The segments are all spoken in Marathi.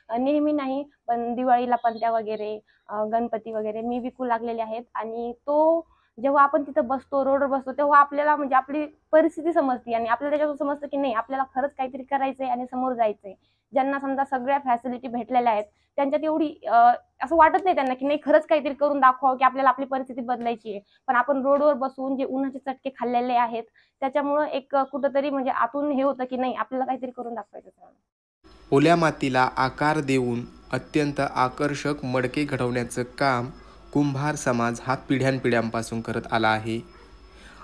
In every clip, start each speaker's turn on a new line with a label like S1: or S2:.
S1: नेहमी नाही पण दिवाळीला पणत्या वगैरे, गणपती वगैरे मी विकू लागलेले आहेत. आणि तो जेव्हा आपण तिथं बसतो, रोडवर बसतो, तेव्हा आपल्याला म्हणजे आपली परिस्थिती समजते आणि आपल्याला त्याच्यातून समजतं की नाही आपल्याला खरंच काहीतरी करायचंय आणि समोर जायचंय. ज्यांना समजा सगळ्या फॅसिलिटी भेटलेल्या आहेत त्यांच्यात एवढी असं वाटत नाही त्यांना की नाही खरंच काहीतरी करून दाखवावं की आपल्याला आपली परिस्थिती बदलायची आहे. पण आपण रोडवर बसून जे उन्हाचे चटके खाल्लेले आहेत त्याच्यामुळं एक कुठंतरी म्हणजे आतून हे होतं की नाही आपल्याला काहीतरी करून दाखवायचं.
S2: ओल्या मातीला आकार देऊन अत्यंत आकर्षक मडके घडवण्याचं काम कुंभार समाज हा पिढ्यानपिढ्यांपासून करत आला आहे.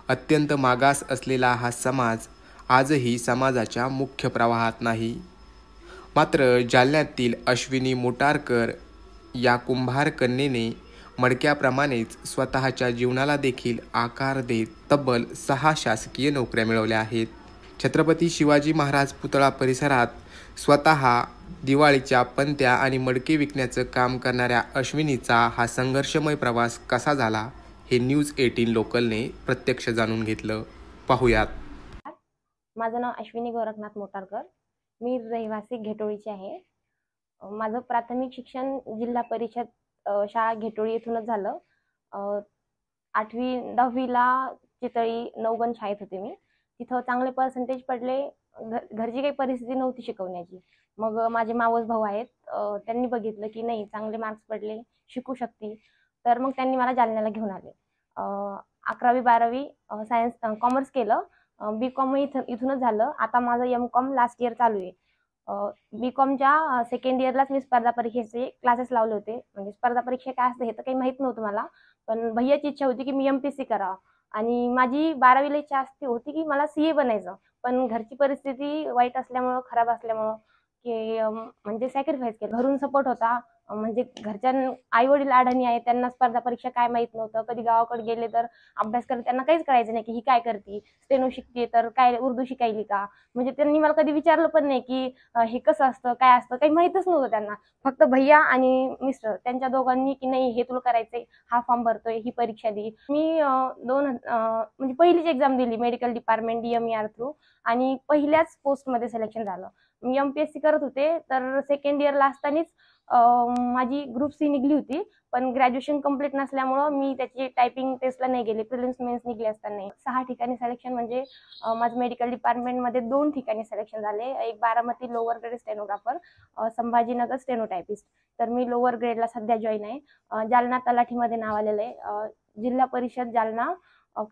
S2: अत्यंत मागास असलेला हा समाज आजही समाजाच्या मुख्य प्रवाहात नाही. मात्र जालन्यातील अश्विनी मोटारकर या कुंभार कन्येने मडक्याप्रमाणेच स्वतःच्या जीवनाला देखील आकार देत तब्बल 6 शासकीय नोकऱ्या मिळवल्या आहेत. छत्रपती शिवाजी महाराज पुतळा परिसरात स्वतः दिवाळीच्या पणत्या आणि मडके विकण्याचं काम करणाऱ्या अश्विनीचा हा संघर्षमय प्रवास कसा झाला हे न्यूज 18 लोकलने प्रत्यक्ष जाणून घेतलं. पाहूयात.
S1: माझं नाव अश्विनी गोरखनाथ मोटारकर. मी रहिवासी घेटोळीची आहे. माझं प्राथमिक शिक्षण जिल्हा परिषद शाळा घेटोळी येथूनच झालं. 8वी 10वीला चितळी नवगण शाळेत होते मी. तिथं चांगले पर्सेंटेज पडले. घरची काही परिस्थिती नव्हती शिकवण्याची. मग माझे मावस भाऊ आहेत, त्यांनी बघितलं की नाही चांगले मार्क्स पडले, शिकू शकते. तर मग त्यांनी मला जालन्याला घेऊन आले. 11वी 12वी सायन्स कॉमर्स केलं. बी.कॉम इथूनच झालं. आता माझं एम.कॉम लास्ट इयर चालू आहे. बी.कॉमच्या सेकंड इयरलाच मी स्पर्धा परीक्षेचे क्लासेस लावले होते. म्हणजे स्पर्धा परीक्षा काय असते हे तर काही माहित नव्हतं मला. पण भैयाची इच्छा होती की मी एमपीएससी करावं आणि माझी 12वीला इच्छा असती होती की मला सीए बनायचं. पण घरची परिस्थिती वाईट असल्यामुळं, खराब असल्यामुळं की म्हणजे सॅक्रिफाईस केलं. घरून सपोर्ट होता. म्हणजे घरच्या आई वडील अडाणी आहेत, त्यांना स्पर्धा परीक्षा काय माहित नव्हतं. कधी गावाकडे गेले तर अभ्यास करत त्यांना काहीच कळायचं नाही की ही काय करते, स्टेनो शिकते तर काय उर्दू शिकायली का. म्हणजे त्यांनी मला कधी विचारलं पण नाही की हे कसं असतं काय असतं, काही माहितच नव्हतं त्यांना. फक्त भैया आणि मिस्टर त्यांच्या दोघांनी की नाही हे तुला करायचंय, हा फॉर्म भरतोय, ही परीक्षा दी. मी म्हणजे पहिलीच एक्झाम दिली मेडिकल डिपार्टमेंट DMER थ्रू आणि पहिल्याच पोस्टमध्ये सिलेक्शन झालं. मी एमपीएससी करत होते तर सेकंड इयरला असतानाच माझी ग्रुप सी निघली होती. पण ग्रॅज्युएशन कंप्लीट नसल्यामुळं मी त्याची टायपिंग टेस्टला नाही गेले. प्रिलिम्स मेन्स निघले असताना 6 ठिकाणी सिलेक्शन म्हणजे माझं मेडिकल डिपार्टमेंटमध्ये 2 ठिकाणी सिलेक्शन झाले. एक Baramati lower grade stenographer, Sambhajinagar stenotypist. तर मी लोअर ग्रेडला सध्या जॉईन आहे. जालना तलाठीमध्ये नाव आलेलं आहे. जिल्हा परिषद जालना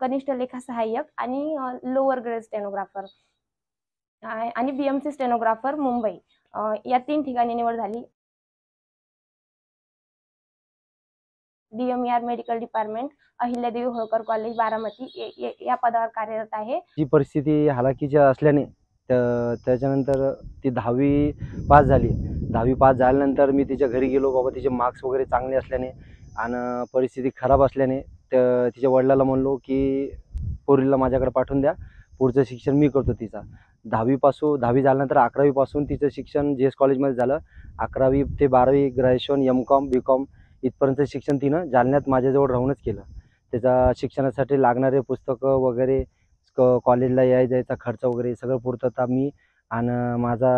S1: कनिष्ठ लेखा सहाय्यक आणि लोअर ग्रेड स्टेनोग्राफर आणि BMC स्टेनोग्राफर मुंबई या 3 ठिकाणी निवड झाली. DMER medical department, Ahilyadevi Holkar college Baramati या पदावर कार्यरत आहे.
S3: जी परिस्थिती हालाकीची असल्याने त्याच्यानंतर ती 10वी पास झाली. 10वी पास झाल्यानंतर मी तिच्या घरी गेलो. बाबा तिचे मार्क्स वगैरे चांगले असल्याने आणि परिस्थिती खराब असल्याने तिच्या वडिलांना म्हणलो की पोरीला माझ्याकडे पाठवून द्या, पुढचं शिक्षण मी करतो तिचा. 10वी झाल्यानंतर 11वी पासून तिचं शिक्षण JS कॉलेजमध्ये झालं. 11वी ते 12वी ग्रॅज्युएशन, M.Com, B.Com इथपर्यंत शिक्षण तिनं जालन्यात माझ्याजवळ राहूनच केलं. त्याचा शिक्षणासाठी लागणारे पुस्तकं वगैरे, कॉलेजला जायचा खर्च वगैरे सगळं पूर्तता मी आणि माझा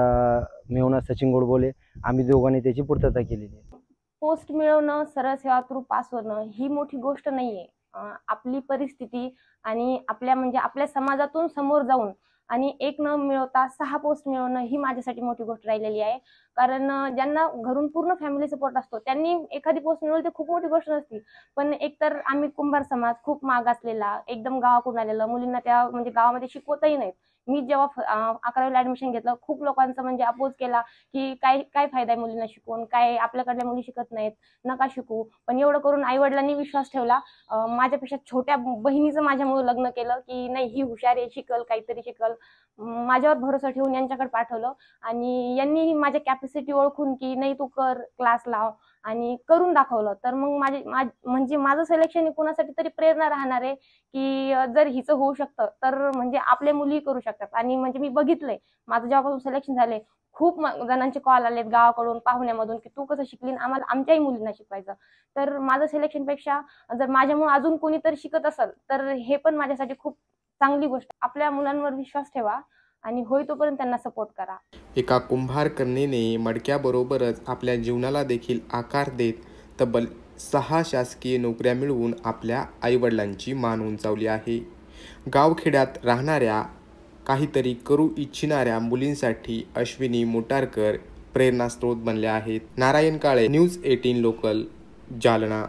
S3: मेहुणा सचिन गोडबोले आम्ही दोघांनी त्याची पूर्तता केलेली आहे.
S1: पोस्ट मिळवणं, सरळ सेवा थ्रू पास होणं ही मोठी गोष्ट नाहीये. आपली परिस्थिती आणि आपल्या समाजातून समोर जाऊन आणि एक न मिळवता 6 पोस्ट मिळवणं ही माझ्यासाठी मोठी गोष्ट राहिलेली आहे. कारण ज्यांना घरून पूर्ण फॅमिली सपोर्ट असतो त्यांनी एखादी पोस्ट मिळवली तर खूप मोठी गोष्ट नसती. पण एकतर आम्ही कुंभार समाज खूप मागासलेला, एकदम गावाकडून आलेला, मुलींना त्या म्हणजे गावामध्ये शिकवतही नाहीत. मी जेव्हा 11वीला ऍडमिशन घेतलं खूप लोकांचा म्हणजे अपोज केला की काय काय फायदा आहे मुलींना शिकवून, काय आपल्याकडल्या मुली शिकत नाहीत, नका शिकू. पण एवढं करून आई वडिलांनी विश्वास ठेवला. माझ्यापेक्षा छोट्या बहिणीचं माझ्यामुळे लग्न केलं की नाही ही हुशार आहे, शिकल, काहीतरी शिकल. माझ्यावर भरोसा ठेवून यांच्याकडे पाठवलं आणि यांनी माझ्या कॅपॅसिटी ओळखून की नाही तू कर, क्लास लाव आणि करून दाखवलं. तर मग म्हणजे माझं सिलेक्शन कोणासाठी तरी प्रेरणा राहणार आहे की जर हिचं होऊ शकतं तर म्हणजे आपल्या मुली करू शकतात. आणि म्हणजे मी बघितलंय माझं जेव्हापासून सिलेक्शन झाले खूप जणांचे कॉल आलेत गावाकडून, पाहुण्यामधून की तू कसं शिकली, आम्हाला आमच्याही मुलींना शिकवायचं. तर माझं सिलेक्शनपेक्षा जर माझ्यामुळे अजून कोणीतरी शिकत असेल तर हे पण माझ्यासाठी खूप चांगली गोष्ट. आपल्या मुलांवर विश्वास ठेवा आणि होय तोपर्यंत त्यांना सपोर्ट करा.
S2: एका कुंभार कन्येने मडक्याबरोबरच आपल्या जीवनाला देखील आकार देत तब्बल 6 शासकीय नोकऱ्या मिळवून आपल्या आईवडिलांची मान उंचावली आहे. गावखेड्यात राहणाऱ्या काहीतरी करू इच्छिणाऱ्या मुलींसाठी अश्विनी मोटारकर प्रेरणास्त्रोत बनल्या आहेत. Narayan Kale, news 18 local, Jalna.